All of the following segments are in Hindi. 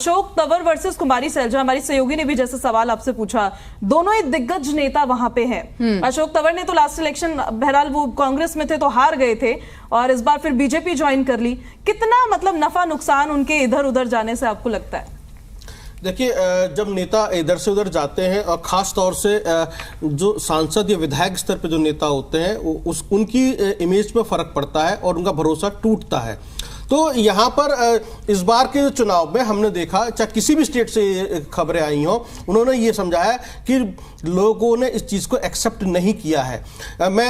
अशोक तंवर वर्सेस कुमारी सैलजा, हमारी सहयोगी ने भी जैसे सवाल आपसे पूछा, दोनों ही दिग्गज नेता वहां पे हैं। अशोक तंवर ने तो लास्ट इलेक्शन बहरहाल वो कांग्रेस में थे तो हार गए थे और इस बार फिर बीजेपी ज्वाइन कर ली। कितना मतलब नफा नुकसान उनके इधर उधर जाने से आपको लगता है? देखिए, जब नेता इधर से उधर जाते हैं और ख़ास तौर से जो सांसद या विधायक स्तर पे जो नेता होते हैं उनकी इमेज पे फर्क पड़ता है और उनका भरोसा टूटता है। तो यहाँ पर इस बार के चुनाव में हमने देखा, चाहे किसी भी स्टेट से खबरें आई हों, उन्होंने ये समझाया कि लोगों ने इस चीज़ को एक्सेप्ट नहीं किया है। मैं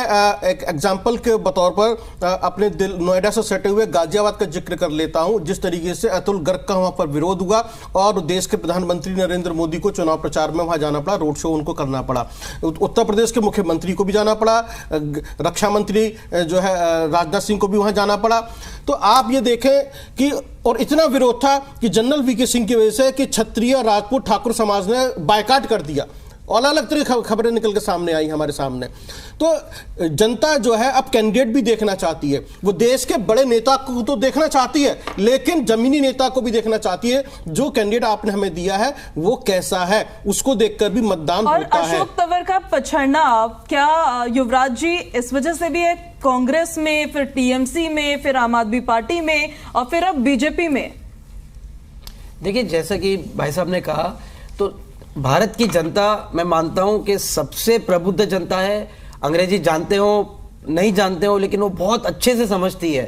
एक एग्जांपल के बतौर पर अपने नोएडा से सटे हुए गाजियाबाद का जिक्र कर लेता हूँ। जिस तरीके से अतुल गर्ग का वहाँ पर विरोध हुआ और देश के प्रधानमंत्री नरेंद्र मोदी को चुनाव प्रचार में वहाँ जाना पड़ा, रोड शो उनको करना पड़ा। उत्तर प्रदेश के मुख्यमंत्री को भी जाना पड़ा, रक्षा मंत्री जो है राजनाथ सिंह को भी वहाँ जाना पड़ा। तो आप ये देखें कि और इतना विरोध था कि जनरल वीके सिंह की वजह से कि क्षत्रिय राजपूत ठाकुर समाज ने बायकाट कर दिया और अलग तरह की खबरें निकल के सामने आई हमारे सामने। तो जनता जो है अब कैंडिडेट भी देखना चाहती है, वो देश के बड़े नेता को तो देखना चाहती है लेकिन जमीनी नेता को भी देखना चाहती है। जो कैंडिडेट आपने हमें दिया है वो कैसा है, उसको देखकर भी मतदान होता है। अशोक तंवर का पछड़ना क्या युवराज जी इस वजह से भी है, कांग्रेस में, फिर टीएमसी में, फिर आम आदमी पार्टी में और फिर अब बीजेपी में? देखिए, जैसा कि भाई साहब ने कहा, तो भारत की जनता, मैं मानता हूं कि सबसे प्रबुद्ध जनता है। अंग्रेजी जानते हो नहीं जानते हो, लेकिन वो बहुत अच्छे से समझती है।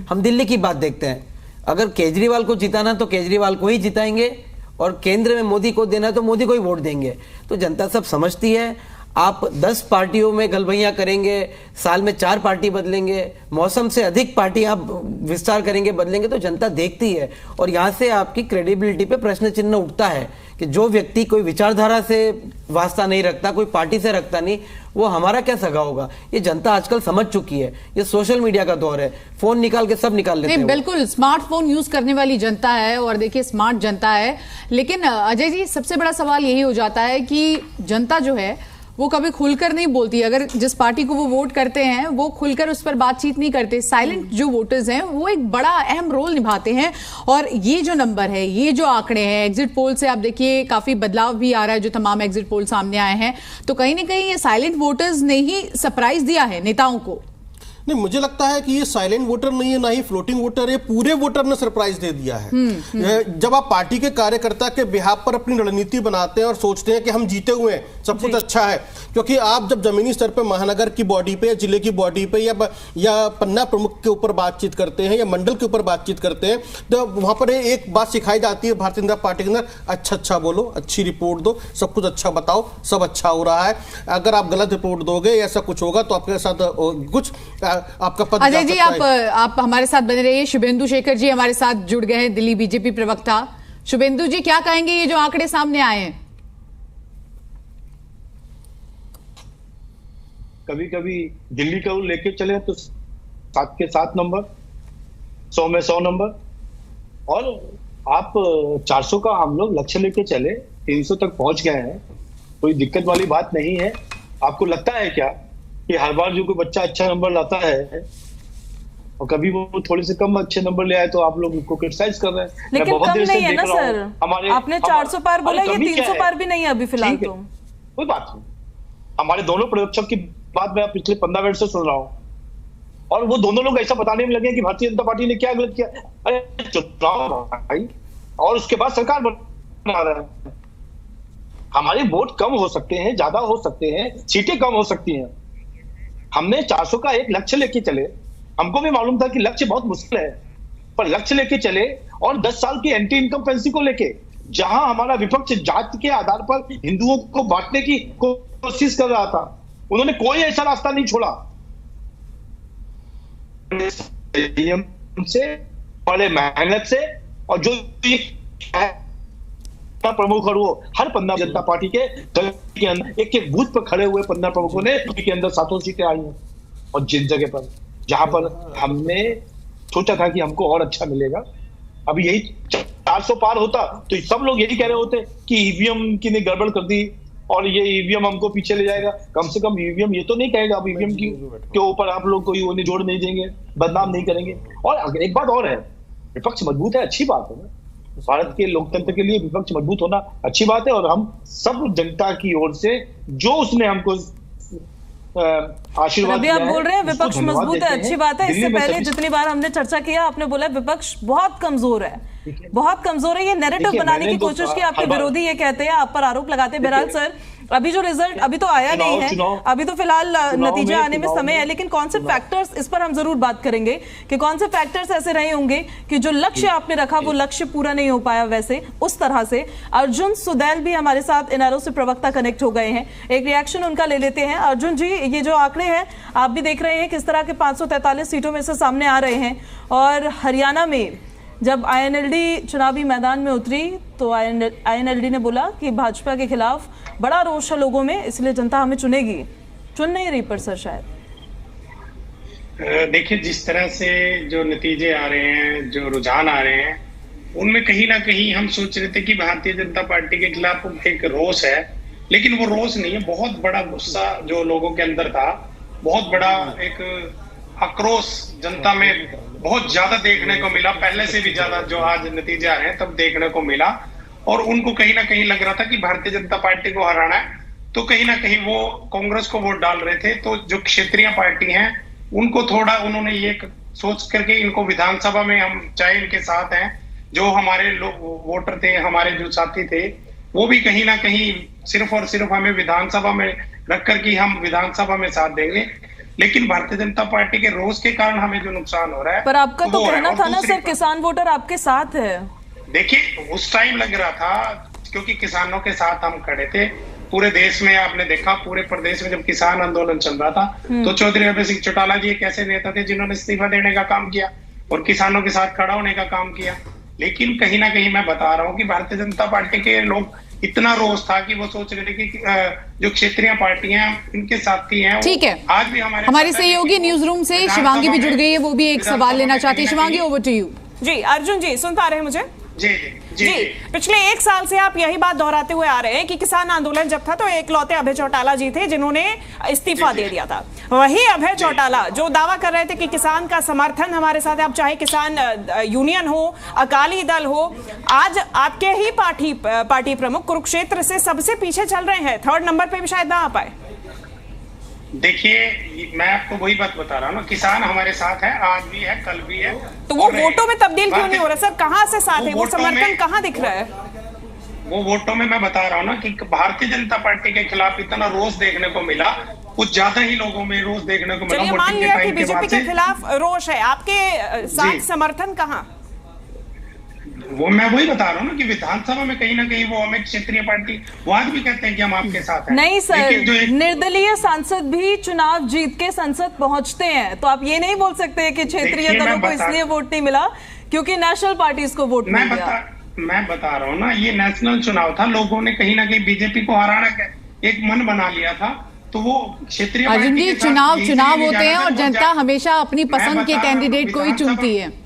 हम दिल्ली की बात देखते हैं, अगर केजरीवाल को जिताना तो केजरीवाल को ही जिताएंगे और केंद्र में मोदी को देना तो मोदी को ही वोट देंगे। तो जनता सब समझती है। आप 10 पार्टियों में गलबैयां करेंगे, साल में 4 पार्टी बदलेंगे, मौसम से अधिक पार्टी आप विस्तार करेंगे, बदलेंगे, तो जनता देखती है। और यहां से आपकी क्रेडिबिलिटी पे प्रश्न चिन्ह उठता है कि जो व्यक्ति कोई विचारधारा से वास्ता नहीं रखता, कोई पार्टी से रखता नहीं, वो हमारा क्या सगा होगा। ये जनता आजकल समझ चुकी है। ये सोशल मीडिया का दौर है, फोन निकाल के सब निकाल लेते हैं। बिल्कुल स्मार्टफोन यूज करने वाली जनता है और देखिए स्मार्ट जनता है। लेकिन अजय जी, सबसे बड़ा सवाल यही हो जाता है कि जनता जो है वो कभी खुलकर नहीं बोलती। अगर जिस पार्टी को वो वोट करते हैं वो खुलकर उस पर बातचीत नहीं करते। साइलेंट जो वोटर्स हैं वो एक बड़ा अहम रोल निभाते हैं। और ये जो नंबर है, ये जो आंकड़े हैं, एग्जिट पोल से आप देखिए काफी बदलाव भी आ रहा है। जो तमाम एग्जिट पोल सामने आए हैं, तो कहीं ना कहीं ये साइलेंट वोटर्स ने ही सरप्राइज दिया है नेताओं को। नहीं, मुझे लगता है कि ये साइलेंट वोटर नहीं है, ना ही फ्लोटिंग वोटर है, पूरे वोटर ने सरप्राइज दे दिया है। जब आप पार्टी के कार्यकर्ता के बिहाफ पर अपनी रणनीति बनाते हैं और सोचते हैं कि हम जीते हुए हैं, सब कुछ अच्छा है, क्योंकि आप जब जमीनी स्तर पर महानगर की बॉडी पे या जिले की बॉडी पे या पन्ना प्रमुख के ऊपर बातचीत करते हैं या मंडल के ऊपर बातचीत करते हैं, तो वहां पर एक बात सिखाई जाती है भारतीय जनता पार्टी के अंदर, अच्छा बोलो, अच्छी रिपोर्ट दो, सब कुछ अच्छा बताओ, सब अच्छा हो रहा है। अगर आप गलत रिपोर्ट दोगे, ऐसा कुछ होगा तो आपके साथ कुछ आपका पद। अजय जी, आप हमारे साथ बने रहिए। शुभेंदु शेखर जी हमारे साथ जुड़ गए हैं, दिल्ली बीजेपी प्रवक्ता। शुभेंदु जी, क्या कहेंगे ये जो आंकड़े सामने आए हैं? कभी कभी दिल्ली का लेके चले तो 7 के 7 नंबर, 100 में 100 नंबर, और आप 400 का हम लोग लक्ष्य लेके चले, 300 तक पहुंच गए हैं। कोई दिक्कत वाली बात नहीं है। आपको लगता है क्या कि हर बार जो कोई बच्चा अच्छा नंबर लाता है और कभी वो थोड़े से कम अच्छे नंबर ले आए तो आप लोग उसको क्रिटिसाइज कर रहे हैं? लेकिन कम नहीं है ना सर, आपने 400 पार बोला, ये 300 पार भी नहीं है अभी फिलहाल। तो कोई बात नहीं, हमारे दोनों पर्यवेक्षक की बात मैं पिछले 15 मिनट से सुन रहा हूँ और वो दोनों लोग ऐसा बताने में लगे कि भारतीय जनता पार्टी ने क्या गलत किया। अरे चुनाव भाई, और उसके बाद सरकार बना रहा है। हमारे वोट कम हो सकते हैं, ज्यादा हो सकते हैं, सीटें कम हो सकती हैं। हमने 400 का एक लक्ष्य लेके चले। हमको भी मालूम था कि लक्ष्य बहुत मुश्किल है, पर लक्ष्य लेके चले। और 10 साल की एंटी इनकम्पेंसी को लेके, जहां हमारा विपक्ष जाति के आधार पर हिंदुओं को बांटने की कोशिश कर रहा था, उन्होंने कोई ऐसा रास्ता नहीं छोड़ा। से बड़े मेहनत से, और जो प्रमुख और वो हर पन्ना जनता पार्टी के अंदर एक बूथ पर खड़े हुए पन्ना प्रमुखों ने के अंदर 7 सीटें आई हैं। और जिन जगह पर जहां पर हमने सोचा था कि हमको और अच्छा मिलेगा, अभी यही 400 पार होता तो सब लोग यही कह रहे होते कि ईवीएम की ने गड़बड़ कर दी और ये ईवीएम हमको पीछे ले जाएगा। कम से कम ईवीएम ये तो नहीं कहेगा अब ईवीएम के ऊपर आप लोग कोई जोड़ नहीं देंगे, बदनाम नहीं करेंगे। और एक बात और है, विपक्ष मजबूत है, अच्छी बात है ना, भारत के लोकतंत्र के लिए विपक्ष मजबूत होना अच्छी बात है, और हम सब जनता की ओर से जो उसने हमको आशीर्वाद अभी दिया आप बोल रहे हैं है, उसको विपक्ष धन्यवाद मजबूत है, देते अच्छी हैं। बात है। दिल्ली इससे में पहले सभी- जितनी बार हमने चर्चा किया आपने बोला विपक्ष बहुत कमजोर है, बहुत कमजोर है। ये नैरेटिव देखिए, बनाने की मैंने तो कोशिश की, आपके हर बार- विरोधी ये कहते हैं, आप पर आरोप लगाते हैं। बहरहाल सर, अभी जो रिजल्ट अभी तो आया नहीं है, अभी तो फिलहाल नतीजे आने में समय है, लेकिन कौन से फैक्टर्स, इस पर हम जरूर बात करेंगे कि कौन से फैक्टर्स ऐसे रहे होंगे कि जो लक्ष्य आपने रखा वो लक्ष्य पूरा नहीं हो पाया वैसे उस तरह से। अर्जुन सुदैल भी हमारे साथ एनआरओ से प्रवक्ता कनेक्ट हो गए हैं, एक रिएक्शन उनका ले लेते हैं। अर्जुन जी, ये जो आंकड़े हैं आप भी देख रहे हैं किस तरह के 543 सीटों में से सामने आ रहे हैं, और हरियाणा में जब आईएनएलडी चुनावी मैदान में उतरी तो आईएनएलडी ने बोला कि भाजपा के खिलाफ बड़ा रोष है लोगों में, इसलिए जनता हमें चुनेगी। चुन नहीं रही पर सर शायद। देखिए, जिस तरह से जो नतीजे आ रहे हैं, जो रुझान आ रहे हैं, उनमें कहीं ना कहीं हम सोच रहे थे कि भारतीय जनता पार्टी के खिलाफ एक रोष है, लेकिन वो रोष नहीं है, बहुत बड़ा गुस्सा जो लोगों के अंदर था, बहुत बड़ा एक आक्रोश जनता में बहुत ज्यादा देखने को मिला, पहले से भी ज्यादा जो आज नतीजे आ रहे हैं तब देखने को मिला। और उनको कहीं ना कहीं लग रहा था कि भारतीय जनता पार्टी को हराना है, तो कहीं ना कहीं वो कांग्रेस को वोट डाल रहे थे। तो जो क्षेत्रीय पार्टी हैं उनको थोड़ा उन्होंने ये सोच करके इनको विधानसभा में हम चाहे इनके साथ हैं, जो हमारे लोग वोटर थे, हमारे जो साथी थे, वो भी कहीं ना कहीं सिर्फ और सिर्फ हमें विधानसभा में रख कर कि हम विधानसभा में साथ देंगे, लेकिन भारतीय जनता पार्टी के रोष के कारण हमें जो नुकसान हो रहा है। पर आपका तो कहना था ना सर, किसान वोटर आपके साथ है। देखिए, उस टाइम लग रहा था क्योंकि किसानों के साथ हम खड़े थे। पूरे देश में आपने देखा, पूरे प्रदेश में जब किसान आंदोलन चल रहा था तो चौधरी अभय सिंह चौटाला जी एक ऐसे नेता थे जिन्होंने इस्तीफा देने का काम किया और किसानों के साथ खड़ा होने का काम किया। लेकिन कहीं ना कहीं मैं बता रहा हूँ कि भारतीय जनता पार्टी के लोग इतना रोष था कि वो सोच रहे थे कि जो क्षेत्रीय पार्टियां इनके साथी हैं, ठीक है, आज भी हमारी सहयोगी न्यूज रूम से शिवांगी भी जुड़ गई है, वो भी एक सवाल लेना चाहती है। Shivangi, over to you. जी अर्जुन जी, सुन पा रहे हैं मुझे? जी जी जी, पिछले एक साल से आप यही बात दोहराते हुए आ रहे हैं कि किसान आंदोलन जब था तो एकलौते अभय चौटाला जी थे जिन्होंने इस्तीफा दे दिया था। वही अभय चौटाला जो दावा कर रहे थे कि किसान का समर्थन हमारे साथ है, आप चाहे किसान यूनियन हो, अकाली दल हो, आज आपके ही पार्टी प्रमुख कुरुक्षेत्र से सबसे पीछे चल रहे हैं, 3rd नंबर पे भी शायद ना आ पाए। देखिए, मैं आपको वही बात बता रहा हूँ ना, किसान हमारे साथ है, आज भी है, कल भी है। तो वो वोटों में तब्दील क्यों नहीं हो रहा सर? कहां से साथ है वो समर्थन, कहां दिख रहा है? वो वोटों में मैं बता रहा हूँ ना कि भारतीय जनता पार्टी के खिलाफ इतना रोष देखने को मिला, कुछ ज्यादा ही लोगों में रोष देखने को मिला। चलिए मान लिया कि बीजेपी के खिलाफ रोष है, आपके साथ समर्थन कहां? वो मैं वही बता रहा हूँ ना कि विधानसभा में कहीं ना कहीं वो हमें क्षेत्रीय पार्टी वो आज भी कहते हैं कि हम आपके साथ हैं। नहीं सर, लेकिन निर्दलीय सांसद भी चुनाव जीत के संसद पहुंचते हैं, तो आप ये नहीं बोल सकते कि क्षेत्रीय दलों को इसलिए वोट नहीं मिला क्योंकि नेशनल पार्टीज को वोट मिल गया। मैं बता रहा हूँ ना, ये नेशनल चुनाव था, लोगों ने कहीं ना कहीं बीजेपी को हराना का एक मन बना लिया था, तो वो क्षेत्रीय अर्जुन जी, चुनाव होते हैं और जनता हमेशा अपनी पसंद के कैंडिडेट को ही चुनती है।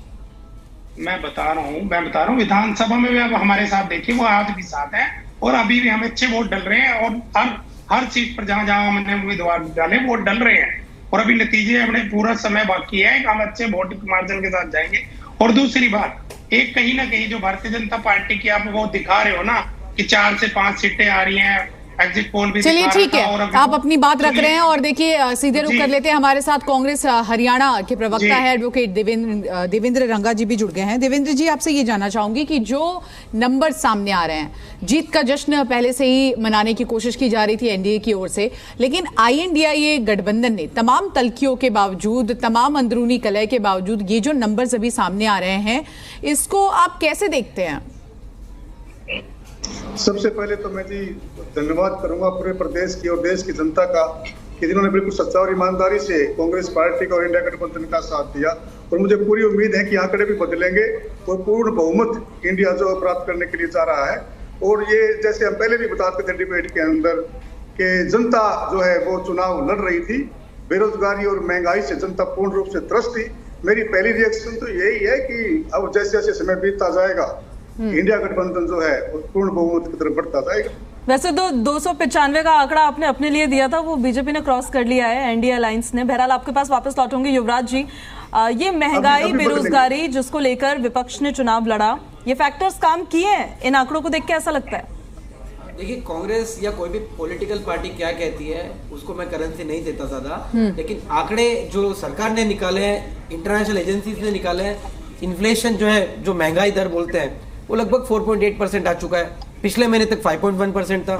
मैं बता रहा हूँ विधानसभा में भी अब हमारे साथ देखिए, वो आज भी साथ है और अभी भी हमें अच्छे वोट डल रहे हैं, और हर सीट पर जहां जहां हमने उम्मीदवार डाले वोट डल रहे हैं, और अभी नतीजे अपने पूरा समय बाकी है, हम अच्छे वोट मार्जिन के साथ जाएंगे। और दूसरी बात, एक कहीं ना कहीं जो भारतीय जनता पार्टी की आप वो दिखा रहे हो ना कि 4 से 5 सीटें आ रही हैं, एग्जिट पोल भी चलिए ठीक है, आप अपनी बात रख रहे हैं और देखिए सीधे रुक कर लेते हैं। हमारे साथ कांग्रेस हरियाणा के प्रवक्ता है एडवोकेट देवेंद्र रंगा जी भी जुड़ गए हैं। देवेंद्र जी, आपसे ये जानना चाहूंगी कि जो नंबर सामने आ रहे हैं, जीत का जश्न पहले से ही मनाने की कोशिश की जा रही थी एनडीए की ओर से, लेकिन INDIA गठबंधन ने तमाम तल्खियों के बावजूद, तमाम अंदरूनी कलह के बावजूद ये जो नंबर अभी सामने आ रहे हैं, इसको आप कैसे देखते हैं? सबसे पहले तो मैं जी धन्यवाद करूंगा पूरे प्रदेश की और देश की जनता का कि जिन्होंने बिल्कुल सच्चा और ईमानदारी से कांग्रेस पार्टी का और इंडिया गठबंधन का साथ दिया, और मुझे पूरी उम्मीद है कि आंकड़े भी बदलेंगे और पूर्ण बहुमत इंडिया जो प्राप्त करने के लिए जा रहा है। और ये जैसे हम पहले भी बताते थे डिबेट के अंदर कि जनता जो है वो चुनाव लड़ रही थी, बेरोजगारी और महंगाई से जनता पूर्ण रूप से त्रस्त थी। मेरी पहली रिएक्शन तो यही है कि अब जैसे जैसे समय बीतता जाएगा इंडिया गठबंधन जो है वो पूर्ण बहुमत की तरफ बढ़ता जाएगा। वैसे तो 295 का आंकड़ा आपने अपने लिए दिया था, वो बीजेपी ने क्रॉस कर लिया है, एनडीए अलायंस ने। बहरहाल आपके पास वापस लौटूंगी युवराज जी। ये महंगाई, बेरोजगारी जिसको लेकर विपक्ष ने चुनाव लड़ा, ये फैक्टर्स काम किए हैं? इन आंकड़ों को देख के ऐसा लगता है? देखिए, कांग्रेस या कोई भी पॉलिटिकल पार्टी क्या कहती है उसको मैं करेंसी नहीं देता ज्यादा, लेकिन आंकड़े जो सरकार ने निकाले हैं, इंटरनेशनल एजेंसीज ने निकाले हैं, इन्फ्लेशन जो है, जो महंगाई दर बोलते हैं, वो लगभग 4.8% आ चुका है। पिछले महीने तक 5.1% था।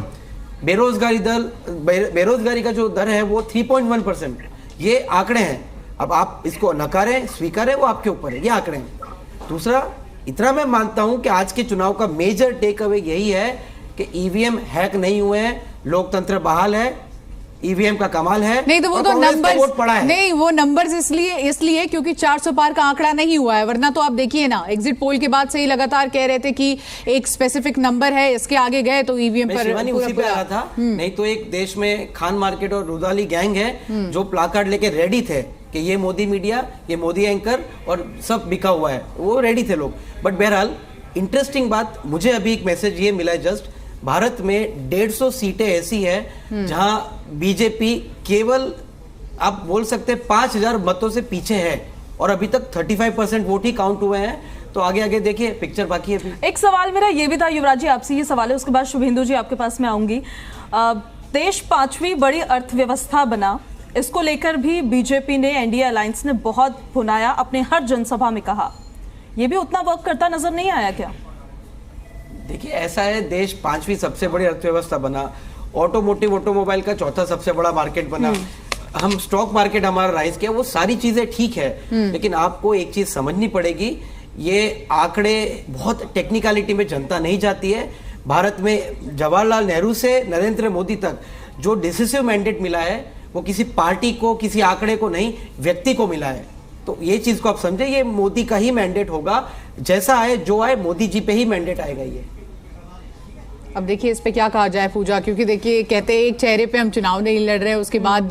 बेरोजगारी का जो दर है वो 3.1%। ये आंकड़े हैं। अब आप इसको नकारें स्वीकारें, वो आपके ऊपर है, ये आंकड़े हैं। दूसरा, इतना मैं मानता हूं कि आज के चुनाव का मेजर टेक अवे यही है कि ईवीएम हैक नहीं हुए हैं, लोकतंत्र बहाल है, ईवीएम का कमाल है। नहीं तो वो तो नंबर्स नहीं, वो नंबर्स इसलिए क्योंकि 400 पार का आंकड़ा नहीं हुआ है, वरना तो आप देखिए ना, एग्जिट पोल के बाद से ही लगातार कह रहे थे कि एक स्पेसिफिक नंबर है, इसके आगे गए तो ईवीएम पर उसी पे आ रहा था। नहीं तो एक देश में खान मार्केट और रुदाली गैंग है जो प्लाकार्ड लेके रेडी थे कि ये मोदी मीडिया, ये मोदी एंकर और सब बिका हुआ है, वो रेडी थे लोग। बट बहरहाल इंटरेस्टिंग बात, मुझे अभी एक मैसेज ये मिला है जस्ट, भारत में 150 सीटें ऐसी है जहां बीजेपी केवल आप बोल सकते हैं 5000 मतों से पीछे है और अभी तक 35% वोट ही काउंट हुए हैं। तो आगे आगे देखिए, पिक्चर बाकी है। एक सवाल मेरा ये भी था युवराज जी, आपसे ये सवाल है, उसके बाद शुभेंदु जी आपके पास मैं आऊंगी। देश 5वीं बड़ी अर्थव्यवस्था बना, इसको लेकर भी बीजेपी ने, एनडीए अलायंस ने बहुत भुनाया, अपने हर जनसभा में कहा। ये भी उतना वर्क करता नजर नहीं आया क्या? देखिए, ऐसा है, देश 5वीं सबसे बड़ी अर्थव्यवस्था बना, ऑटोमोबाइल का 4था सबसे बड़ा मार्केट बना, हम स्टॉक मार्केट हमारा राइज किया, वो सारी चीजें ठीक है। लेकिन आपको एक चीज समझनी पड़ेगी, ये आंकड़े बहुत टेक्निकलिटी में जनता नहीं जाती है। भारत में जवाहरलाल नेहरू से नरेंद्र मोदी तक जो डिसिसिव मैंडेट मिला है वो किसी पार्टी को, किसी आंकड़े को नहीं, व्यक्ति को मिला है। तो ये चीज को आप समझे, ये मोदी का ही मैंडेट होगा, जैसा आए जो आए मोदी जी पे ही मैंडेट आएगा। ये अब देखिए इस पे क्या कहा जाए पूजा, क्योंकि देखिए कहते हैं एक चेहरे पे हम चुनाव नहीं लड़ रहे, उसके बाद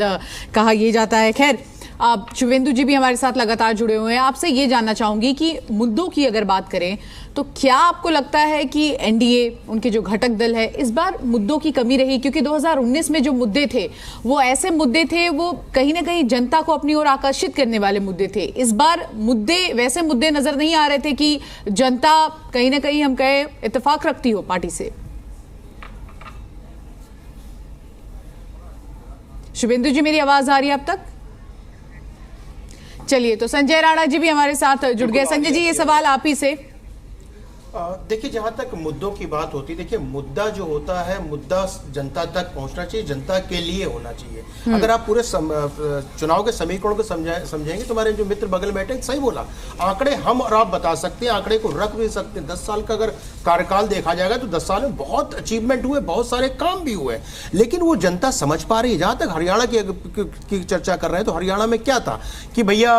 कहा ये जाता है। खैर, आप शुभेंदु जी भी हमारे साथ लगातार जुड़े हुए हैं, आपसे ये जानना चाहूंगी कि मुद्दों की अगर बात करें तो क्या आपको लगता है कि एनडीए, उनके जो घटक दल है, इस बार मुद्दों की कमी रही? क्योंकि 2019 में जो मुद्दे थे वो ऐसे मुद्दे थे, वो कहीं ना कहीं जनता को अपनी ओर आकर्षित करने वाले मुद्दे थे। इस बार मुद्दे वैसे मुद्दे नजर नहीं आ रहे थे कि जनता कहीं ना कहीं हम कहे इत्तेफाक रखती हो पार्टी से। शुभेंदु जी, मेरी आवाज आ रही है अब तक? चलिए, तो संजय राणा जी भी हमारे साथ जुड़ गए। संजय जी, ये सवाल आप ही से। देखिए, जहां तक मुद्दों की बात होती है, देखिए मुद्दा जो होता है, मुद्दा जनता तक पहुंचना चाहिए, जनता के लिए होना चाहिए। अगर आप पूरे चुनाव के समीकरणों को समझेंगे, तुम्हारे जो मित्र बगल बैठे सही बोला, आंकड़े हम और आप बता सकते हैं, आंकड़े को रख भी सकते हैं। 10 साल का अगर कार्यकाल देखा जाएगा तो 10 साल में बहुत अचीवमेंट हुए, बहुत सारे काम भी हुए, लेकिन वो जनता समझ पा रही है। जहां तक हरियाणा की चर्चा कर रहे हैं, तो हरियाणा में क्या था कि भैया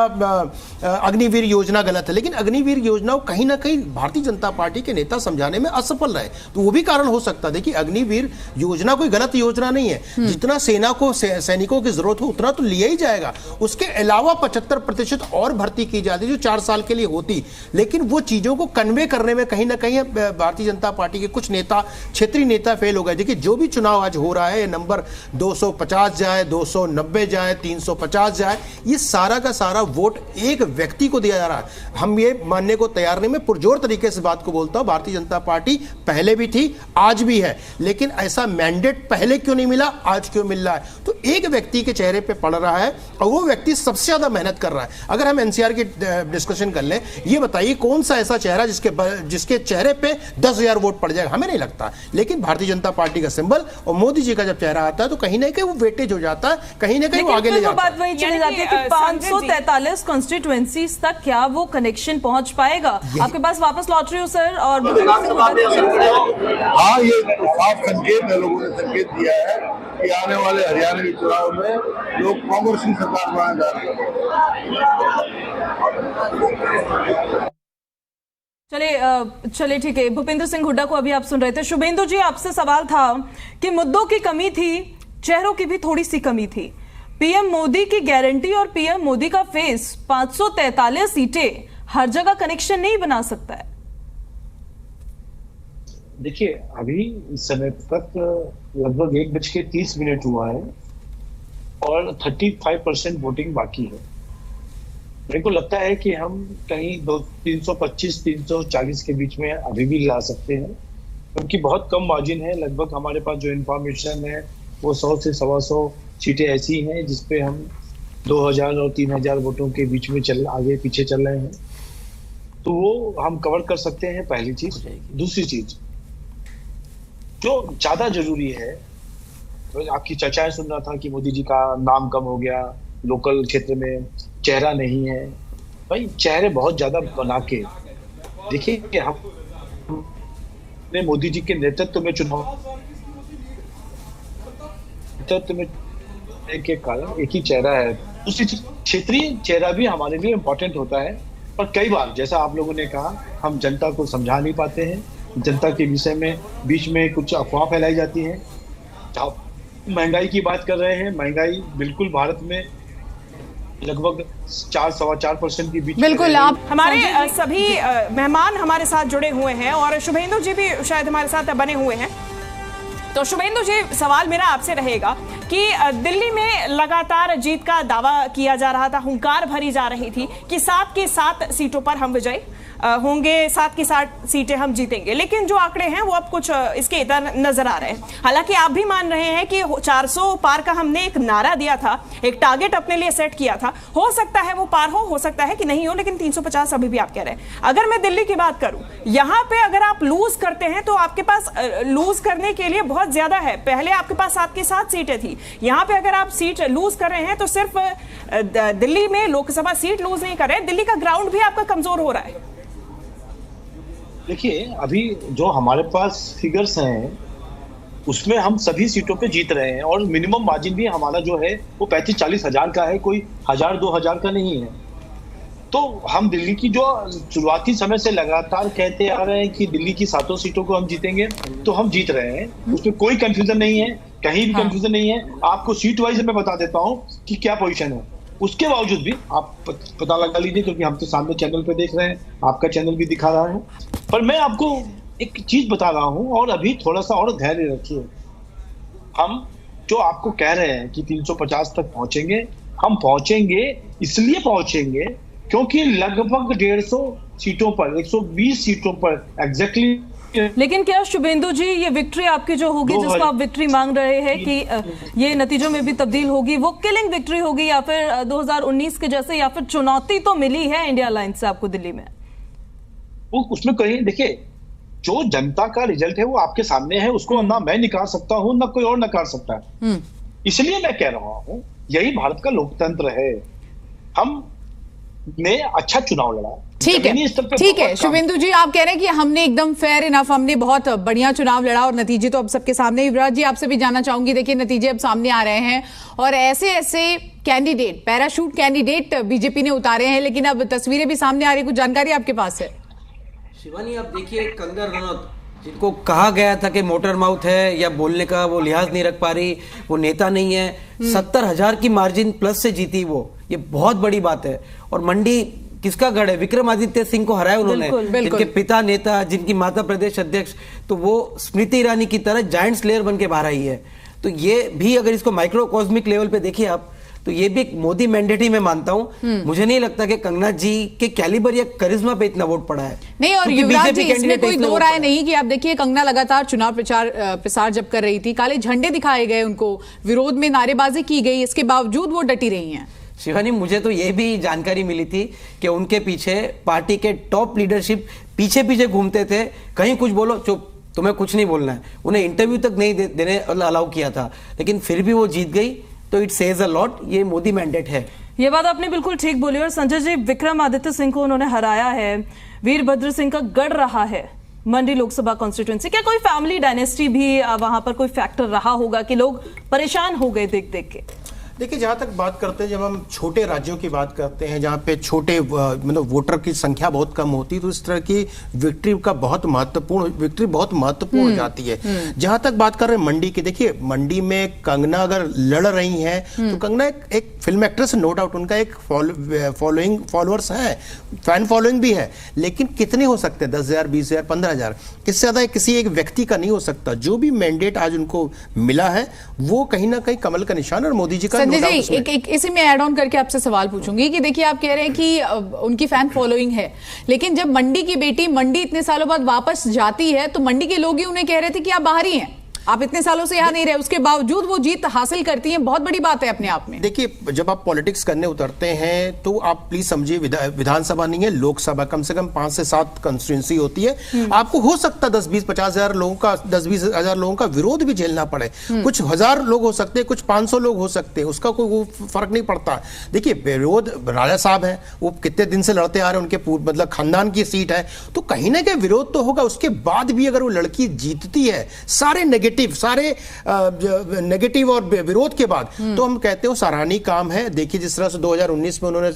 अग्निवीर योजना गलत है, लेकिन अग्निवीर योजना कहीं ना कहीं भारतीय जनता पार्टी के नेता समझाने में असफल रहे, तो वो भी कारण हो सकता है। देखिए, अग्निवीर योजना कोई गलत योजना नहीं है, जितना सेना को सैनिकों की जरूरत हो उतना तो लिया ही जाएगा। उसके अलावा 75% और भर्ती की जाती जो 4 साल के लिए होती, लेकिन वो चीजों को कन्वे करने में कहीं ना कहीं भारतीय जनता पार्टी के कुछ नेता, क्षेत्रीय नेता फेल हो गए। देखिए, जो भी चुनाव आज हो रहा है, नंबर 250 जाए, 290 जाए, 350 जाए, ये सारा का सारा वोट एक व्यक्ति को दिया जा रहा है। हम ये मानने को तैयार नहीं, मैं पुरजोर तरीके से बात को बोलता हूं, भारतीय जनता पार्टी पहले भी थी, आज भी है, लेकिन ऐसा मैंडेट पहले क्यों नहीं मिला, आज क्यों मिल रहा है? तो एक व्यक्ति के चेहरे पे पड़ रहा है और वो व्यक्ति सबसे ज्यादा मेहनत कर रहा है। अगर हम एनसीआर की डिस्कशन कर लें, ये बताइए कौन सा ऐसा चेहरा जिसके चेहरे पे 10,000 वोट पड़ जाएगा? हमें नहीं लगता। लेकिन भारतीय जनता पार्टी का सिंबल और मोदी जी का जब चेहरा आता है तो कहीं ना कहीं वो वेटेज हो जाता है, कहीं ना कहीं वो आगे ले जाता है। बात वही चली जाती है कि 543 कॉन्स्टिट्यूएंसीज तक क्या वो कनेक्शन पहुंच पाएगा? आपके पास वापस लौट रही हूँ सर। और हाँ, ये साफ संकेत है, लोगों ने संकेत दिया है कि आने वाले हरियाणा के चुनाव में लोग कांग्रेस की सरकार बनाने जा रहे हैं। चलिए ठीक है। भूपेंद्र सिंह हुड्डा को अभी आप सुन रहे थे। शुभेंदु जी, आपसे सवाल था कि मुद्दों की कमी थी, चेहरों की भी थोड़ी सी कमी थी। पीएम मोदी की गारंटी और पीएम मोदी का फेस 543 सीटें हर जगह कनेक्शन नहीं बना सकता है। देखिए, अभी इस समय तक लगभग 1:30 हुआ है और 35% वोटिंग बाकी है। मेरे को लगता है कि हम कहीं 325-340 के बीच में अभी भी ला सकते हैं, क्योंकि बहुत कम मार्जिन है। लगभग हमारे पास जो इंफॉर्मेशन है वो 100 से 125 सीटें ऐसी हैं जिसपे हम 2000 और 3000 वोटों के बीच में आगे पीछे चल रहे हैं, तो वो हम कवर कर सकते हैं, पहली चीज। दूसरी चीज जो ज्यादा जरूरी है, तो आपकी चर्चाएं सुन रहा था कि मोदी जी का नाम कम हो गया, लोकल क्षेत्र में चेहरा नहीं है। भाई चेहरे बहुत ज्यादा बना के देखिए कि हम मोदी जी के नेतृत्व में एक कारण एक ही चेहरा है। दूसरी क्षेत्रीय चेहरा भी हमारे लिए इम्पोर्टेंट होता है, पर कई बार जैसा आप लोगों ने कहा, हम जनता को समझा नहीं पाते हैं। जनता के विषय में बीच में कुछ अफवाह फैलाई जाती है। आप महंगाई की बात कर रहे हैं, महंगाई बिल्कुल भारत में लगभग 4-4.25% के बीच। बिल्कुल, आप हमारे सभी मेहमान हमारे साथ जुड़े हुए हैं और शुभेंदु जी भी शायद हमारे साथ बने हुए हैं। तो शुभेंदु जी, सवाल मेरा आपसे रहेगा कि दिल्ली में लगातार जीत का दावा किया जा रहा था, हुंकार भरी जा रही थी कि 7 की 7 सीटों पर हम विजयी होंगे, 7 की 7 सीटें हम जीतेंगे, लेकिन जो आंकड़े हैं वो अब कुछ इसके इधर नजर आ रहे हैं। हालांकि आप भी मान रहे हैं कि 400 पार का हमने एक नारा दिया था, एक टारगेट अपने लिए सेट किया था, हो सकता है वो पार हो सकता है कि नहीं हो, लेकिन 350 अभी भी आप कह रहे हैं। अगर मैं दिल्ली की बात करूं, यहां पे अगर आप लूज करते हैं तो आपके पास लूज करने के लिए बहुत ज्यादा है। पहले आपके पास 7 की 7 सीटें थी, यहां पे अगर आप सीट लूज कर रहे हैं तो सिर्फ दिल्ली में लोकसभा सीट लूज नहीं कर रहे हैं, दिल्ली का ग्राउंड भी आपका कमजोर हो रहा है। देखिए, अभी जो हमारे पास फिगर्स हैं उसमें हम सभी सीटों पे जीत रहे हैं और मिनिमम मार्जिन भी हमारा जो है वो 35-40 हजार का है, कोई 1000-2000 का नहीं है। तो हम दिल्ली की जो शुरुआती समय से लगातार कहते आ रहे हैं कि दिल्ली की 7 सीटों को हम जीतेंगे, तो हम जीत रहे हैं, उसमें कोई कंफ्यूजन नहीं है, कहीं भी कंफ्यूजन नहीं है। आपको सीट वाइज मैं बता देता हूँ कि क्या पोजीशन है। उसके बावजूद भी आप पता लगा लीजिए, क्योंकि हम तो सामने चैनल पे देख रहे हैं, आपका चैनल भी दिखा रहा है। पर मैं आपको एक चीज बता रहा हूं और अभी थोड़ा सा और धैर्य रखिए। हम जो आपको कह रहे हैं कि 350 तक पहुंचेंगे, हम पहुंचेंगे, इसलिए पहुंचेंगे क्योंकि लगभग 150 सीटों पर, 120 सीटों पर एग्जैक्टली। लेकिन क्या शुभेंदु जी, ये विक्ट्री आपकी जो होगी, जिसको आप विक्ट्री मांग रहे हैं कि ये नतीजों में भी तब्दील होगी, वो किलिंग विक्ट्री होगी या फिर 2019 के जैसे, या फिर चुनौती तो मिली है इंडिया अलायंस से आपको दिल्ली में? वो उसमें कहीं देखिए, जो जनता का रिजल्ट है वो आपके सामने है, उसको ना मैं निकाल सकता हूं ना कोई और निकाल सकता है। इसलिए मैं कह रहा हूं, यही भारत का लोकतंत्र है। हमने अच्छा चुनाव लड़ा। ठीक है शुभेंदु जी, आप कह रहे हैं कि हमने एकदम फेयर इनफ, हमने बहुत बढ़िया चुनाव लड़ा और नतीजे तो अब सबके सामने। युवराज जी, आपसे भी जानना चाहूंगी, देखिए नतीजे अब सामने आ रहे हैं और ऐसे ऐसे कैंडिडेट, पैराशूट कैंडिडेट बीजेपी ने उतारे हैं, लेकिन अब तस्वीरें भी सामने आ रही, कुछ जानकारी आपके पास है? शिवानी, आप देखिए, कंगना रनौत, जिनको कहा गया था कि मोटर माउथ है या बोलने का वो लिहाज नहीं रख पा रही, वो नेता नहीं है, 70,000 की मार्जिन प्लस से जीती वो, ये बहुत बड़ी बात है। और मंडी किसका गढ़ है? विक्रमादित्य सिंह को हराया उन्होंने, जिनके पिता नेता, जिनकी माता प्रदेश अध्यक्ष, तो वो स्मृति ईरानी की तरह जायंट स्लेयर बन के बाहर आई है। तो ये भी अगर इसको माइक्रोकॉस्मिक लेवल पे देखिए आप, तो ये भी एक मोदी मैंडेट ही मैं मानता हूं। मुझे नहीं लगता कि कंगना जी के कैलिबर या करिश्मा पे इतना वोट पड़ा है। नहीं, और युवराज जी, इसमें कोई दो राय नहीं कि आप देखिए, कंगना लगातार चुनाव प्रसार जब कर रही थी, काले झंडे दिखाए गए उनको, विरोध में नारेबाजी की गई, इसके बावजूद वो डटी रही हैं। शिवानी, मुझे तो ये भी जानकारी मिली थी कि उनके पीछे पार्टी के टॉप लीडरशिप पीछे पीछे घूमते थे, कहीं कुछ बोलो चुप, तुम्हें कुछ नहीं बोलना है। उन्हें इंटरव्यू तक नहीं देने अलाउ किया था, लेकिन फिर भी वो जीत गई, तो इट सेज अ लॉट। ये मोदी मैंडेट है। ये बात आपने बिल्कुल ठीक बोली। और संजय जी, विक्रमादित्य सिंह को उन्होंने हराया है, वीरभद्र सिंह का गढ़ रहा है मंडी लोकसभा कॉन्स्टिट्यूंसी। क्या कोई फैमिली डायनेस्टी भी वहां पर कोई फैक्टर रहा होगा कि लोग परेशान हो गए देख देख के? देखिए, जहाँ तक बात करते हैं, जब हम छोटे राज्यों की बात करते हैं जहाँ पे छोटे मतलब वोटर की संख्या बहुत कम होती है, तो इस तरह की विक्ट्री बहुत महत्वपूर्ण हो जाती है। जहाँ तक बात कर रहे हैं मंडी की, देखिए मंडी में कंगना अगर लड़ रही हैं तो कंगना एक फिल्म एक्ट्रेस, नो डाउट उनका एक फॉलोअर्स है, फैन फॉलोइंग भी है, लेकिन कितने हो सकते हैं? 10,000, 20,000, 15,000, इससे ज्यादा किसी एक व्यक्ति का नहीं हो सकता। जो भी मैंडेट आज उनको मिला है वो कहीं ना कहीं कमल का निशान और मोदी जी का। संजय जी, एक इसी में ऐड ऑन करके आपसे सवाल पूछूंगी कि देखिए, आप कह रहे हैं कि उनकी फैन फॉलोइंग है, लेकिन जब मंडी की बेटी मंडी इतने सालों बाद वापस जाती है तो मंडी के लोग ही उन्हें कह रहे थे कि आप बाहरी हैं, आप इतने सालों से यहाँ नहीं रहे, उसके बावजूद वो जीत हासिल करती हैं, बहुत बड़ी बात है अपने आप में। देखिए, जब आप पॉलिटिक्स करने उतरते हैं तो आप प्लीज समझिए, विधानसभा नहीं है, लोकसभा, कम से कम 5 से 7 कंस्टिट्यूंसी होती है। आपको हो सकता है 10-20, 50,000 लोगों का, 10-20,000 लोगों का विरोध भी झेलना पड़े। कुछ 1000 लोग हो सकते हैं, कुछ 500 लोग हो सकते हैं, उसका कोई फर्क नहीं पड़ता। देखिए, विरोध, राजा साहब है, वो कितने दिन से लड़ते आ रहे हैं, उनके मतलब खानदान की सीट है, तो कहीं ना कहीं विरोध तो होगा। उसके बाद भी अगर वो लड़की जीतती है, सारे नेगेटिव और विरोध के बाद, तो हम कहते हो सराहनीय काम है। देखिए, जिस तरह से 2019 में उन्होंने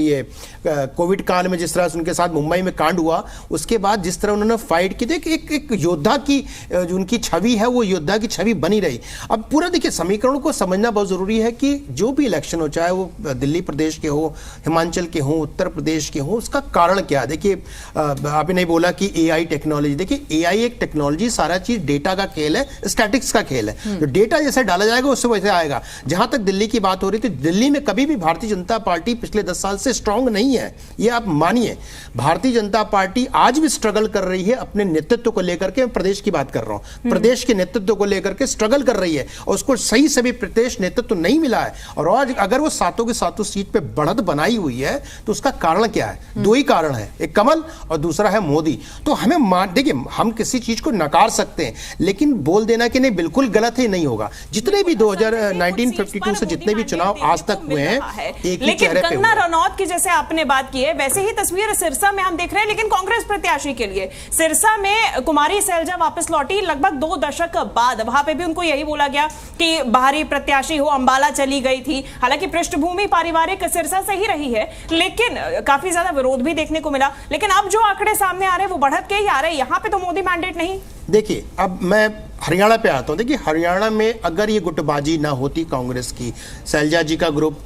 ये कोविड काल में जिस तरह से उनके साथ मुंबई में कांड हुआ, उसके बाद जिस तरह उन्होंने फाइट की, देखिए एक योद्धा की जो उनकी छवि है, वो योद्धा की छवि बनी रही। अब पूरा देखिए, समीकरणों को समझना बहुत जरूरी है कि जो भी इलेक्शन हो, चाहे वो दिल्ली प्रदेश के हो, हिमाचल के हो, उत्तर प्रदेश के हो, उसका कारण क्या है? देखिए, आपने नहीं बोला कि एआई टेक्नोलॉजी, देखिए एआई एक टेक्नोलॉजी, सारा चीज डेटा का खेल है, स्टैटिक्स का खेल है। जो डेटा जैसे डाला जाएगा उससे वैसे आएगा। जहां तक दिल्ली की बात हो रही थी, दिल्ली में कभी भी भारतीय जनता पार्टी पिछले 10 साल से स्ट्रांग नहीं है, ये आप मानिए। भारतीय जनता पार्टी आज भी स्ट्रगल कर रही है अपने नेतृत्व को लेकर के। प्रदेश की बात कर रहा हूं, प्रदेश के नेतृत्व को लेकर के स्ट्रगल कर रही है और उसको सही से भी प्रदेश नेतृत्व नहीं मिला है। और आज अगर वो सातों के सातों सीट पे बढ़त बनाई हुई है तो उसका कारण क्या है? 2 ही कारण है, एक कमल और दूसरा है मोदी। तो हमें देखिए, हम किसी चीज को नकार सकते हैं, लेकिन बोल देना कि नहीं बिल्कुल गलत है नहीं होगा। जितने भी 1952 से जितने भी चुनाव आज तक हुए हैं, एक ही चेहरे पे हुए। कंगना रनौत की जैसे आपने बात की है, वैसे ही तस्वीर सिरसा में हम देख रहे हैं, लेकिन कांग्रेस प्रत्याशी के लिए सिरसा में कुमारी सैलजा वापस लौटी लगभग 2 दशक बाद। वहां पे भी उनको यही बोला गया कि बाहरी प्रत्याशी हो, अंबाला चली गई थी। हालांकि पृष्ठभूमि पारिवारिक सिरसा से ही रही है, लेकिन काफी ज्यादा विरोध भी देखने को मिला। लेकिन अब जो आंकड़े सामने आ रहे हैं वो बढ़त के ही आ रहे हैं। यहां पे तो मोदी मैंडेट नहीं। देखिए, अब मैं हरियाणा पे आता हूं। देखिए, हरियाणा में अगर ये गुटबाजी ना होती कांग्रेस की, सैलजा जी का ग्रुप,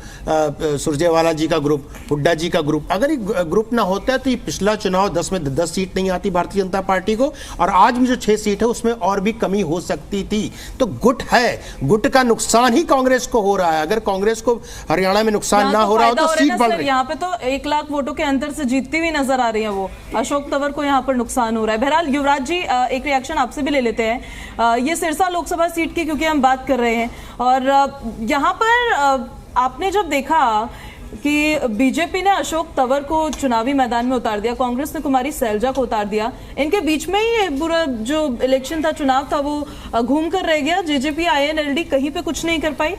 सुरजेवाला जी का ग्रुप, हुड्डा जी का ग्रुप, अगर ये ग्रुप ना होता है तो ये पिछला चुनाव 10 में 10 सीट नहीं आती भारतीय जनता पार्टी को, और आज भी जो 6 सीट है उसमें और भी कमी हो सकती थी। तो गुट है, गुट का नुकसान ही कांग्रेस को हो रहा है। अगर कांग्रेस को हरियाणा में नुकसान ना हो रहा हो तो सीट बढ़ रही है। यहाँ पे तो 1 लाख वोटों के अंतर से जीतती हुई नजर आ रही है वो। अशोक तंवर को यहाँ पर नुकसान हो रहा है। बहरहाल युवराज जी, एक रिएक्शन आपसे भी ले लेते हैं। ये सिरसा लोकसभा सीट की क्योंकि हम बात कर रहे हैं, और यहाँ पर आपने जब देखा कि बीजेपी ने अशोक तंवर को चुनावी मैदान में उतार दिया, कांग्रेस ने कुमारी सैलजा को उतार दिया, इनके बीच में ही पूरा जो इलेक्शन था, चुनाव था, वो घूम कर रह गया। जेजेपी INLD कहीं पे कुछ नहीं कर पाई।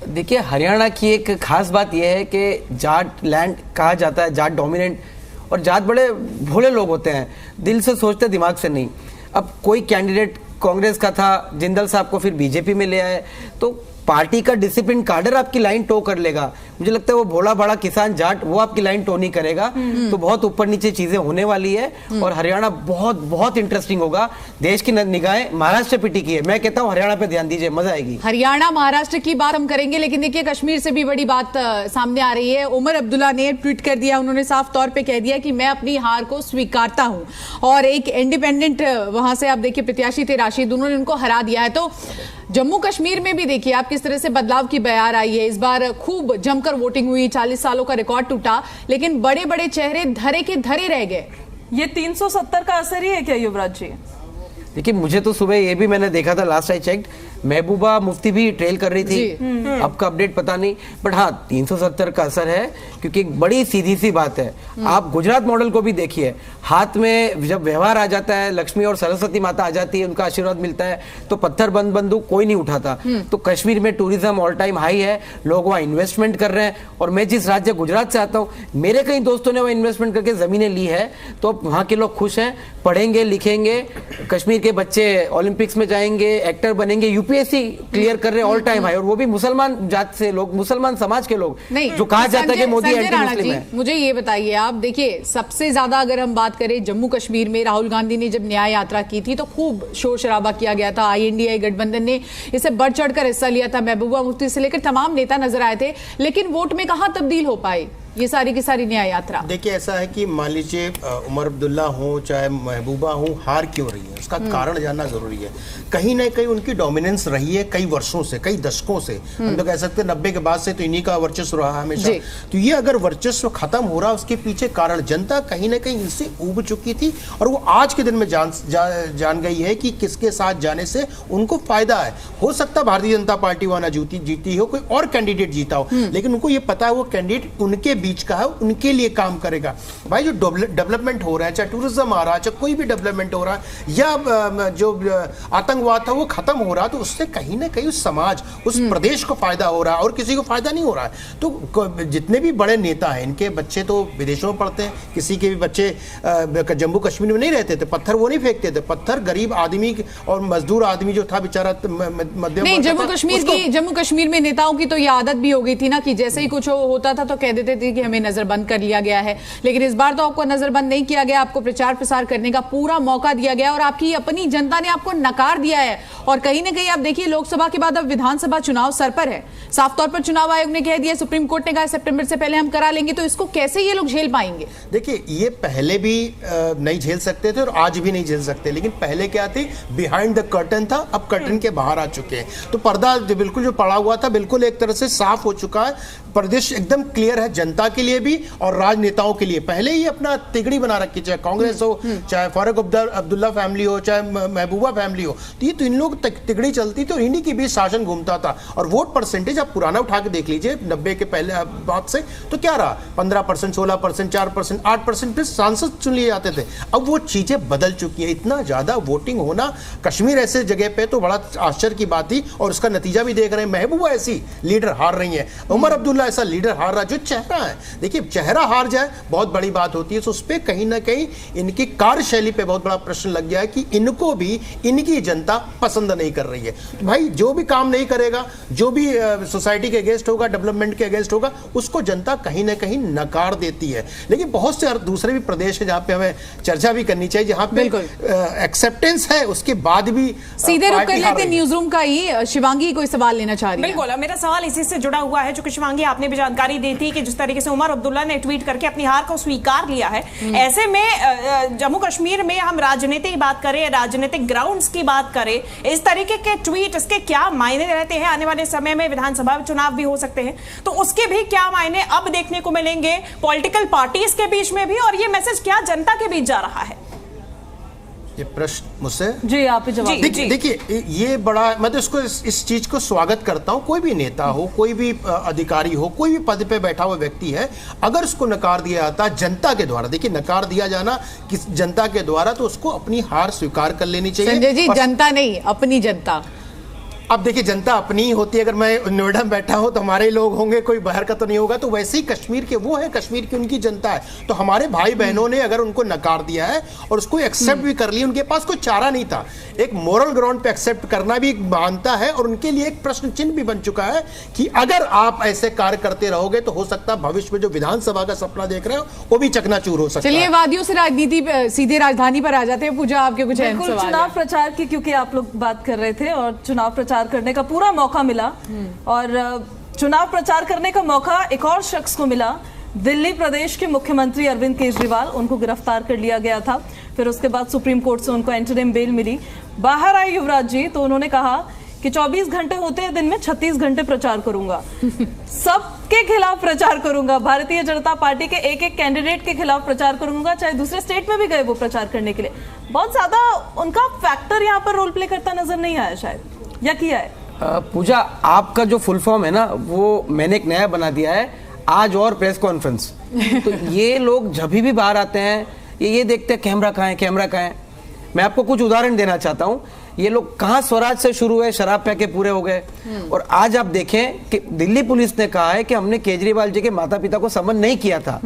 देखिए, हरियाणा की एक खास बात यह है कि जाट लैंड कहा जाता है, जाट डोमिनेंट, और जाट बड़े भोले लोग होते हैं, दिल से सोचते, दिमाग से नहीं। अब कोई कैंडिडेट कांग्रेस का था, जिंदल साहब को फिर बीजेपी में ले आए, तो पार्टी का डिसिप्लिन कार्डर आपकी लाइन टो कर लेगा। मुझे लगता है वो भोला बड़ा किसान जाट वो आपकी लाइन टो नहीं करेगा। तो बहुत ऊपर नीचे चीजें होने वाली है, और हरियाणा बहुत बहुत इंटरेस्टिंग होगा। देश की निगाहें महाराष्ट्र पे टिकी है, मैं कहता हूँ हरियाणा पे ध्यान दीजिए, मजा आएगी। हरियाणा महाराष्ट्र की बात हम करेंगे, लेकिन देखिए कश्मीर से भी बड़ी बात सामने आ रही है। उमर अब्दुल्ला ने ट्वीट कर दिया, उन्होंने साफ तौर पर कह दिया कि मैं अपनी हार को स्वीकारता हूँ, और एक इंडिपेंडेंट वहां से आप देखिए प्रत्याशी थे राशिद, उन्होंने उनको हरा दिया है। तो जम्मू कश्मीर में भी देखिए आप किस तरह से बदलाव की बयार आई है। इस बार खूब जमकर वोटिंग हुई, 40 सालों का रिकॉर्ड टूटा, लेकिन बड़े बड़े चेहरे धरे के धरे रह गए। ये 370 का असर ही है क्या युवराज जी? देखिए, मुझे तो सुबह ये भी मैंने देखा था, last I checked, Mehbooba Mufti भी ट्रेल कर रही थी, अब का अपडेट पता नहीं, बट हाँ 370 का असर है, क्योंकि एक बड़ी सीधी सी बात है। आप गुजरात मॉडल को भी देखिए, हाथ में जब व्यवहार आ जाता है, लक्ष्मी और सरस्वती माता आ जाती है, उनका आशीर्वाद मिलता है, तो पत्थर बंद बंदूक कोई नहीं उठाता। तो कश्मीर में टूरिज्म ऑल टाइम हाई है, लोग वहाँ इन्वेस्टमेंट कर रहे हैं, और मैं जिस राज्य गुजरात से आता हूँ, मेरे कई दोस्तों ने वहाँ इन्वेस्टमेंट करके जमीनें ली है, तो वहाँ के लोग खुश हैं, पढ़ेंगे लिखेंगे, कश्मीर के बच्चे ओलंपिक्स में जाएंगे, एक्टर बनेंगे, यूपी यूपीएससी क्लियर कर रहे हैं ऑल टाइम हाई, और वो भी मुसलमान जात से लोग, मुसलमान समाज के लोग, नहीं जो कहा जाता है कि मोदी संजय एंटी राणा मुस्लिम जी, है। मुझे ये बताइए, आप देखिए सबसे ज्यादा अगर हम बात करें जम्मू कश्मीर में, राहुल गांधी ने जब न्याय यात्रा की थी तो खूब शोर शराबा किया गया था, INDI गठबंधन ने इसे बढ़ चढ़कर हिस्सा लिया था, महबूबा मुफ्ती से लेकर तमाम नेता नजर आए थे, लेकिन वोट में कहां तब्दील हो पाए ये सारी की सारी न्याय यात्रा? देखिए ऐसा है कि मान लीजिए उमर अब्दुल्ला हो चाहे महबूबा हो, हार क्यों रही है उसका कारण जानना जरूरी है। कहीं ना कहीं उनकी डोमिनेंस रही है कई वर्षों से, कई दशकों से, हम तो कह सकते हैं 90 के बाद से तो इन्हीं का वर्चस्व रहा हमेशा। तो ये अगर वर्चस्व खत्म हो रहा, उसके पीछे कारण जनता कहीं ना कहीं इनसे ऊब चुकी थी, और वो आज के दिन में जान गई है कि किसके साथ जाने से उनको फायदा है। हो सकता है भारतीय जनता पार्टी वहां जीती हो, कोई और कैंडिडेट जीता हो, लेकिन उनको ये पता है वो कैंडिडेट उनके बीच का है, उनके लिए काम करेगा। भाई जो डेवलपमेंट हो रहा है, चाहे टूरिज्म आ रहा है, चाहे कोई भी डेवलपमेंट हो रहा है, या जो आतंकवाद था वो खत्म हो रहा है, तो उससे कहीं ना कहीं उस समाज, उस प्रदेश को फायदा हो रहा है, और किसी को फायदा नहीं हो रहा है। तो जितने भी बड़े नेता हैं, इनके बच्चे तो विदेशों में पढ़ते हैं, किसी के भी बच्चे जम्मू कश्मीर में नहीं रहते थे, पत्थर वो नहीं फेंकते थे, पत्थर गरीब आदमी और मजदूर आदमी जो था बेचारा मध्यम। नहीं, जम्मू कश्मीर में नेताओं की तो ये आदत भी हो गई थी ना कि जैसे ही कुछ होता था तो कह देते थे कि हमें नजरबंद कर लिया गया है, लेकिन इस बार तो आपको नजरबंद नहीं किया गया, आपको प्रचार प्रसार करने का पूरा मौका दिया गया और आपकी अपनी जनता ने आपको नकार दिया है। और कहीं ना कहीं आप देखिए लोकसभा के बाद अब विधानसभा चुनाव सर पर है, साफ तौर पर चुनाव आयोग ने कह दिया, सुप्रीम कोर्ट ने कहा सितंबर से पहले हम करा लेंगे, तो इसको कैसे ये लोग झेल पाएंगे? देखिए ये पहले भी नहीं झेल सकते थे और आज भी नहीं झेल सकते, लेकिन पहले क्या थी, बिहाइंड द कर्टन था, अब कर्टन के बाहर आ चुके हैं, तो पर्दा बिल्कुल जो पड़ा हुआ था बिल्कुल एक तरह से साफ हो चुका है, प्रदेश एकदम क्लियर है जनता के लिए भी और राजनेताओं के लिए। पहले ही अपना तिगड़ी बना रखी, चाहे कांग्रेस हो, चाहे फारूक अब्दुल्ला फैमिली हो, चाहे महबूबा फैमिली हो, तो ये तो इन लोग तिगड़ी चलती थी और इन्हीं के बीच शासन घूमता था। और वोट परसेंटेज आप पुराना उठा के देख लीजिए 90 के पहले बाद से, तो क्या रहा, 15%, 16%, 4%, 8% फिर सांसद चुन लिए जाते थे। अब वो चीजें बदल चुकी है, इतना ज्यादा वोटिंग होना कश्मीर ऐसे जगह पे तो बड़ा आश्चर्य की बात थी, और उसका नतीजा भी देख रहे हैं। महबूबा ऐसी लीडर हार रही है, उमर अब्दुल्ला ऐसा लीडर हार रहा, जो चेहरा है, देखिए चेहरा हार जाए बहुत बड़ी बात होती है, तो उस पर कहीं ना कहीं इनकी कार्यशैली पे बहुत बड़ा प्रश्न लग गया है कि इनको भी इनकी जनता पसंद नहीं कर रही है। भाई जो भी काम नहीं करेगा, जो भी सोसाइटी के अगेंस्ट होगा, डेवलपमेंट के अगेंस्ट होगा, उसको जनता कहीं ना कहीं नकार देती है। लेकिन बहुत से दूसरे भी प्रदेश है जहां पे हमें चर्चा भी करनी चाहिए, जहां पे एक्सेप्टेंस है, उसके बाद भी सीधे रुक कर लेते न्यूज रूम का ही। शिवांगी कोई सवाल लेना चाह रही है? बिल्कुल, मेरा सवाल इसी से जुड़ा हुआ है जो कि शिवांगी आपने भी जानकारी दी थी कि जिस तरीके से उमर अब्दुल्ला ने ट्वीट करके अपनी हार को स्वीकार लिया है, ऐसे में जम्मू कश्मीर में हम राजनीतिक की बात करें, राजनीतिक ग्राउंड्स की बात करें, इस तरीके के ट्वीट इसके क्या मायने रहते हैं? आने वाले समय में विधानसभा चुनाव भी हो सकते हैं, तो उसके भी क्या मायने अब देखने को मिलेंगे पॉलिटिकल पार्टीज के बीच में भी, और ये मैसेज क्या जनता के बीच जा रहा है? ये प्रश्न मुझसे जी आप जवाब देखिए ये बड़ा, मैं तो इसको इस चीज को स्वागत करता हूं। कोई भी नेता हो, कोई भी अधिकारी हो, कोई भी पद पे बैठा हुआ व्यक्ति है, अगर उसको नकार दिया जाता जनता के द्वारा, देखिए नकार दिया जाना किस जनता के द्वारा, तो उसको अपनी हार स्वीकार कर लेनी चाहिए। संजय जी, जनता नहीं, अपनी जनता। अब देखिए जनता अपनी ही होती है, अगर मैं नोएडा में बैठा हूं तो हमारे लोग होंगे, कोई बाहर का तो नहीं होगा, तो वैसे ही कश्मीर के वो है, कश्मीर की उनकी जनता है, तो हमारे भाई बहनों ने अगर उनको नकार दिया है और उसको एक्सेप्ट भी कर लिया, उनके पास कोई चारा नहीं था, एक मोरल ग्राउंड पे एक्सेप्ट करना भी एक मानता है, और उनके लिए एक प्रश्न चिन्ह भी बन चुका है कि अगर आप ऐसे कार्य करते रहोगे तो हो सकता है भविष्य में जो विधानसभा का सपना देख रहे हो वो भी चकनाचूर हो सकता है। चलिए वादियों से राजनीति सीधे राजधानी पर आ जाते हैं। पूजा, आपके कुछ अहम सवाल? चुनाव प्रचार की, क्योंकि आप लोग बात कर रहे थे, और चुनाव प्रचार करने का पूरा मौका मिला, और चुनाव प्रचार करने का मौका एक और शख्स को मिला, दिल्ली प्रदेश के मुख्यमंत्री अरविंद केजरीवाल। उनको गिरफ्तार कर लिया गया था, फिर उसके बाद सुप्रीम कोर्ट से उनको इंटरिम बेल मिली। बाहर आए युवराज जी तो उन्होंने कहा कि 24 घंटे होते हैं दिन में, 36 घंटे प्रचार करूंगा, सबके खिलाफ प्रचार करूंगा, भारतीय जनता पार्टी के एक एक कैंडिडेट के खिलाफ प्रचार करूंगा, चाहे दूसरे स्टेट में भी गए वो प्रचार करने के लिए। बहुत ज्यादा उनका फैक्टर यहाँ पर रोल प्ले करता नजर नहीं आया शायद, या किया है? पूजा, आपका जो फुल फॉर्म है ना, वो मैंने एक नया बना दिया है, आज और प्रेस कॉन्फ्रेंस। तो ये लोग जब भी बाहर आते हैं ये देखते हैं कैमरा कहाँ है, कैमरा कहाँ है। मैं आपको कुछ उदाहरण देना चाहता हूँ। ये लोग कहाँ स्वराज से शुरू हुए, शराब पी के पूरे हो गए, और आज आप देखें कि दिल्ली पुलिस ने कहा है कि हमने केजरीवाल जी के माता पिता को समन नहीं किया था,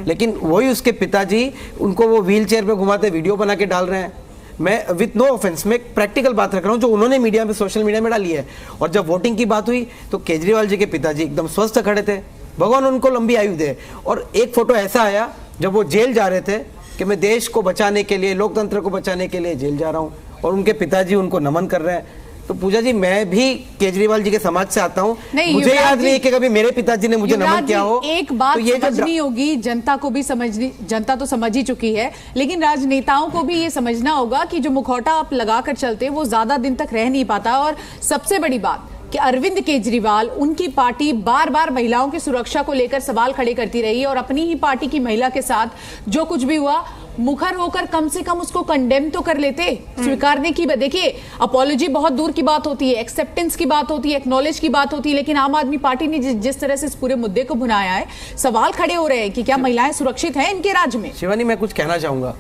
लेकिन वही उसके पिताजी उनको वो व्हील चेयर पे घुमाते वीडियो बना के डाल रहे हैं। मैं विथ नो ऑफेंस मैं प्रैक्टिकल बात रख रहा हूं जो उन्होंने मीडिया में, सोशल मीडिया में डाली है। और जब वोटिंग की बात हुई तो केजरीवाल जी के पिताजी एकदम स्वस्थ खड़े थे, भगवान उनको लंबी आयु दे। और एक फोटो ऐसा आया जब वो जेल जा रहे थे कि मैं देश को बचाने के लिए, लोकतंत्र को बचाने के लिए जेल जा रहा हूं, और उनके पिताजी उनको नमन कर रहे हैं। तो पूजा जी, मैं भी केजरीवाल जी के समाज से आता हूं, मुझे याद नहीं है कि कभी मेरे पिताजी ने मुझे नमन किया हो। एक बात तो ये समझनी होगी, जनता को भी समझनी, जनता तो समझ ही चुकी है, लेकिन राजनेताओं को भी ये समझना होगा कि जो मुखौटा आप लगाकर चलते हैं वो ज्यादा दिन तक रह नहीं पाता। और सबसे बड़ी बात कि अरविंद केजरीवाल, उनकी पार्टी बार बार महिलाओं की सुरक्षा को लेकर सवाल खड़े करती रही और अपनी ही पार्टी की महिला के साथ जो कुछ भी हुआ, मुखर होकर कम से कम उसको कंडेम तो कर लेते, स्वीकारने की। देखिए, अपॉलॉजी बहुत दूर की बात होती है, एक्सेप्टेंस की बात होती है, एक्नॉलेज की बात होती है, लेकिन आम आदमी पार्टी ने जिस तरह से इस पूरे मुद्दे को भुनाया है, सवाल खड़े हो रहे हैं कि क्या महिलाएं सुरक्षित हैं इनके राज्य में। शिवानी, मैं कुछ कहना चाहूंगा।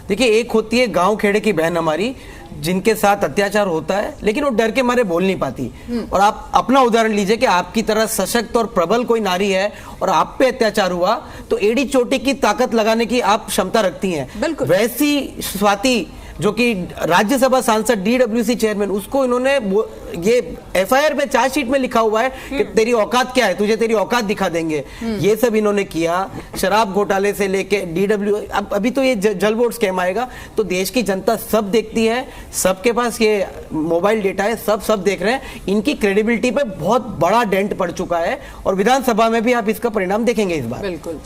देखिए, एक होती है गांव खेड़े की बहन हमारी, जिनके साथ अत्याचार होता है लेकिन वो डर के मारे बोल नहीं पाती। और आप अपना उदाहरण लीजिए कि आपकी तरह सशक्त और प्रबल कोई नारी है और आप पे अत्याचार हुआ तो एड़ी चोटी की ताकत लगाने की आप क्षमता रखती हैं। वैसी स्वाति, जो कि राज्यसभा सांसद, डीडब्ल्यूसी चेयरमैन, उसको इन्होंने ये एफआईआर में, चार्जशीट में लिखा हुआ है कि तेरी औकात क्या है, तुझे तेरी औकात दिखा देंगे। ये सब इन्होंने किया। शराब घोटाले से लेके अभी तो ये जल बोर्ड स्कैम आएगा। तो देश की जनता सब देखती है, सबके पास ये मोबाइल डेटा है, सब देख रहे हैं। इनकी क्रेडिबिलिटी पे बहुत बड़ा डेंट पड़ चुका है और विधानसभा में भी आप इसका परिणाम देखेंगे इस बार। बिल्कुल।